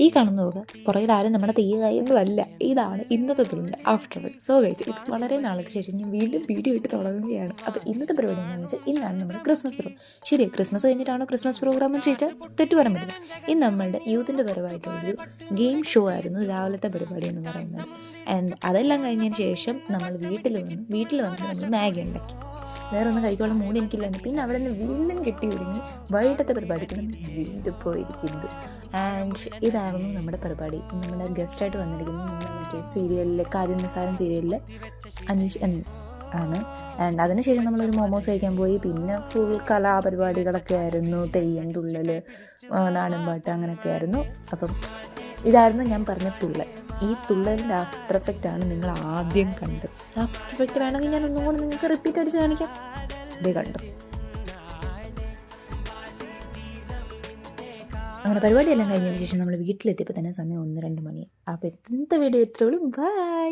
ഈ കാണുന്ന നോക്കുക പുറകിൽ ആരും നമ്മുടെ തീ കായൊന്നുമല്ല. ഇതാണ് ഇന്നത്തെ തുള്ളിൻ്റെ ആഫ്റ്റർ വർക്ക്. സോ ഗൈസ്, ഇത് വളരെ നാൾക്ക് ശേഷം ഞാൻ വീണ്ടും വീഡിയോ ഇട്ട് തുടങ്ങുകയാണ്. അപ്പോൾ ഇന്നത്തെ പരിപാടി എന്താണെന്ന് വെച്ചാൽ ഇന്നാണ് നമ്മുടെ ക്രിസ്മസ് പ്രോഗ്രാം. ശരി, ക്രിസ്മസ് കഴിഞ്ഞിട്ടാണോ ക്രിസ്മസ് പ്രോഗ്രാം എന്ന് ചോദിച്ചാൽ തെറ്റ് പറയാൻ പറ്റില്ല. ഇന്ന് നമ്മളുടെ യൂത്തിൻ്റെ പരമായിട്ടുള്ളൊരു ഗെയിം ഷോ ആയിരുന്നു രാവിലത്തെ പരിപാടി എന്ന് പറയുന്നത്. ആൻഡ് അതെല്ലാം കഴിഞ്ഞതിന് ശേഷം നമ്മൾ വീട്ടിൽ വന്നിട്ട് നമ്മൾ മാഗി ഉണ്ടാക്കി. വേറെ ഒന്നും കഴിക്കാനുള്ള മൂഡ് എനിക്കില്ലായിരുന്നു. പിന്നെ അവിടെ നിന്ന് വീണ്ടും കെട്ടി ഒരുങ്ങി വൈകിട്ടത്തെ പരിപാടിക്ക് നമ്മൾ വീണ്ടും പോയിരിക്കുന്നു. ആൻഡ് ഇതായിരുന്നു നമ്മുടെ പരിപാടി. നമ്മുടെ ഗസ്റ്റായിട്ട് വന്നിരിക്കുന്നത് മറ്റേ സീരിയലിലെ കാര്യം നിസാരം സീരിയലിലെ അനീഷ് ആണ്. ആൻഡ് അതിനുശേഷം നമ്മളൊരു മോമോസ് കഴിക്കാൻ പോയി. പിന്നെ ഫുൾ കലാപരിപാടികളൊക്കെ ആയിരുന്നു. തെയ്യം, തുള്ളൽ, നാടൻപാട്ട് അങ്ങനെയൊക്കെ ആയിരുന്നു. അപ്പം ഇതായിരുന്നു ഞാൻ പറഞ്ഞ തുള്ളൽ. ഈ തുള്ളലിൻ്റെ ആഫ്റ്റർ എഫക്റ്റ് ആണ് നിങ്ങൾ ആദ്യം കണ്ടത്. ആഫ്റ്റർ എഫക്റ്റ് വേണമെങ്കിൽ ഞാൻ ഒന്നും കൂടെ നിങ്ങൾക്ക് റിപ്പീറ്റ് അടിച്ച് കാണിക്കാം. ഇതേ കണ്ടു. അങ്ങനെ പരിപാടിയെല്ലാം കഴിഞ്ഞതിന് ശേഷം നമ്മൾ വീട്ടിലെത്തിയപ്പോൾ തന്നെ സമയം 1-2 മണി. അപ്പോൾ ഇന്നത്തെ വീഡിയോ ഇത്രയുള്ളൂ. ബൈ.